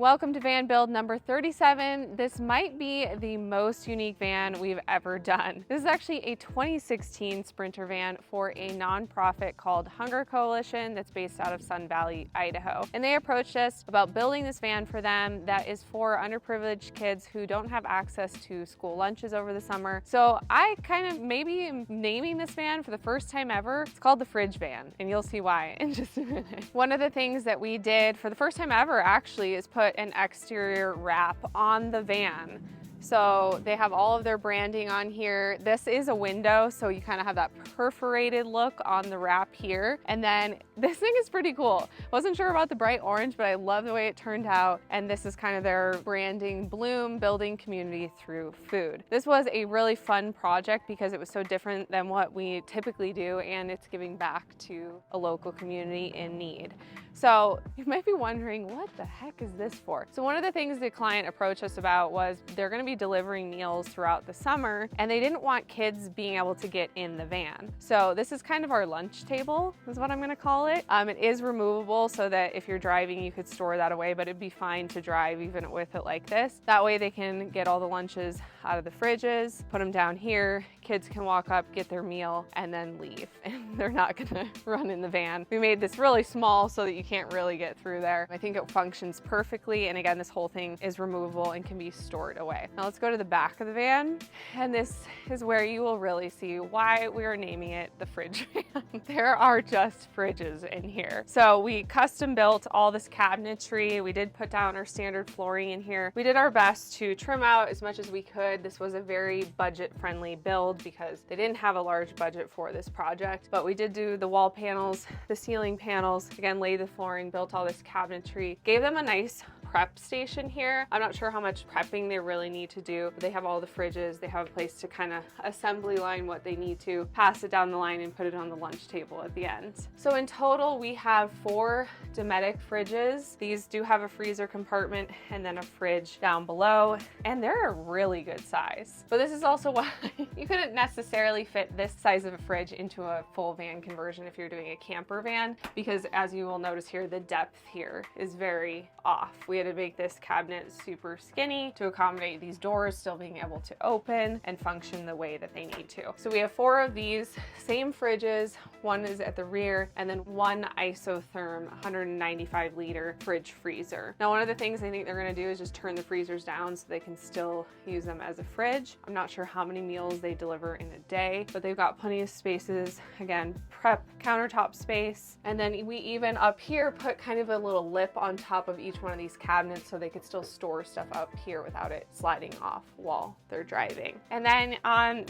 Welcome to van build number 37. This might be the most unique van we've ever done. This is actually a 2016 Sprinter van for a nonprofit called Hunger Coalition that's based out of Sun Valley, Idaho. And they approached us about building this van for them that is for underprivileged kids who don't have access to school lunches over the summer. So I kind of maybe am naming this van for the first time ever. It's called the Fridge Van, and you'll see why in just a minute. One of the things that we did for the first time ever actually is put an exterior wrap on the van. So they have all of their branding on here. This is a window, so you kind of have that perforated look on the wrap here. And then this thing is pretty cool. Wasn't sure about the bright orange, but I love the way it turned out. And this is kind of their branding, Bloom, building community through food. This was a really fun project because it was so different than what we typically do, and it's giving back to a local community in need. So you might be wondering, what the heck is this for? So one of the things the client approached us about was they're gonna be delivering meals throughout the summer, and they didn't want kids being able to get in the van. So this is kind of our lunch table, is what I'm gonna call it. It is removable so that if you're driving, you could store that away, but it'd be fine to drive even with it like this. That way they can get all the lunches out of the fridges, put them down here, kids can walk up, get their meal, and then leave. And they're not gonna run in the van. We made this really small so that you can't really get through there. I think it functions perfectly, and again, this whole thing is removable and can be stored away. Now let's go to the back of the van, and this is where you will really see why we are naming it the Fridge Van. There are just fridges in here. So we custom built all this cabinetry. We did put down our standard flooring in here. We did our best to trim out as much as we could. This was a very budget-friendly build because they didn't have a large budget for this project, but we did do the wall panels, the ceiling panels, again, lay the flooring, built all this cabinetry, gave them a nice prep station here. I'm not sure how much prepping they really need to do, but they have all the fridges. They have a place to kind of assembly line what they need to, pass it down the line and put it on the lunch table at the end. So in total, we have 4 Dometic fridges. These do have a freezer compartment and then a fridge down below, and they're a really good size. But this is also why you couldn't necessarily fit this size of a fridge into a full van conversion if you're doing a camper van, because as you will notice here, the depth here is very off. We had to make this cabinet super skinny to accommodate these doors still being able to open and function the way that they need to. So we have 4 of these same fridges. One is at the rear, and then 1 isotherm 195 liter fridge freezer. Now, one of the things I think they're gonna do is just turn the freezers down so they can still use them as a fridge. I'm not sure how many meals they deliver in a day, but they've got plenty of spaces. Again, prep countertop space. And then we even up here put kind of a little lip on top of each one of these cabinets so they could still store stuff up here without it sliding off while they're driving. And then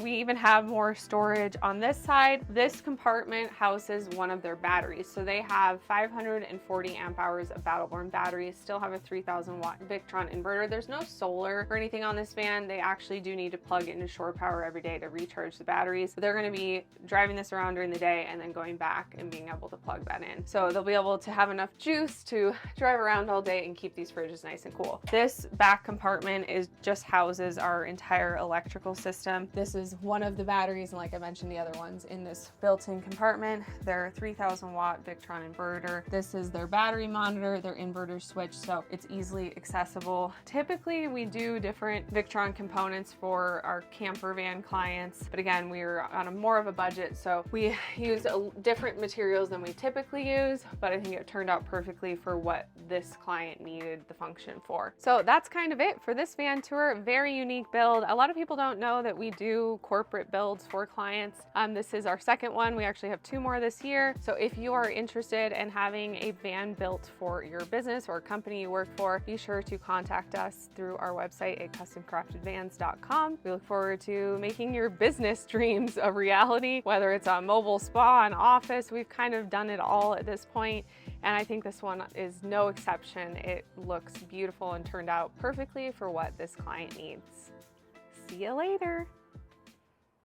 we even have more storage on this side. This compartment houses one of their batteries. So they have 540 amp hours of battle-born batteries, still have a 3000 watt Victron inverter. There's no solar or anything on this van. They actually do need to plug into shore power every day to recharge the batteries. But they're gonna be driving this around during the day and then going back and being able to plug that in. So they'll be able to have enough juice to drive around all day and keep these fridges nice and cool. This back compartment just houses our entire electrical system. This is one of the batteries, and like I mentioned, the other ones in this built-in compartment. Their 3000 watt Victron inverter. This is their battery monitor, their inverter switch, so it's easily accessible. Typically, we do different Victron components for our camper van clients, but again, we're on more of a budget, so we use different materials than we typically use, but I think it turned out perfectly for what this client needed the function for. So that's kind of it for this van tour. Very unique build. A lot of people don't know that we do corporate builds for clients. This is our second one. We actually have 2 more this year. So if you are interested in having a van built for your business or company you work for, be sure to contact us through our website at customcraftedvans.com. We look forward to making your business dreams a reality, whether it's a mobile spa, an office. We've kind of done it all at this point, and I think this one is no exception. It looks beautiful and turned out perfectly for what this client needs. See you later.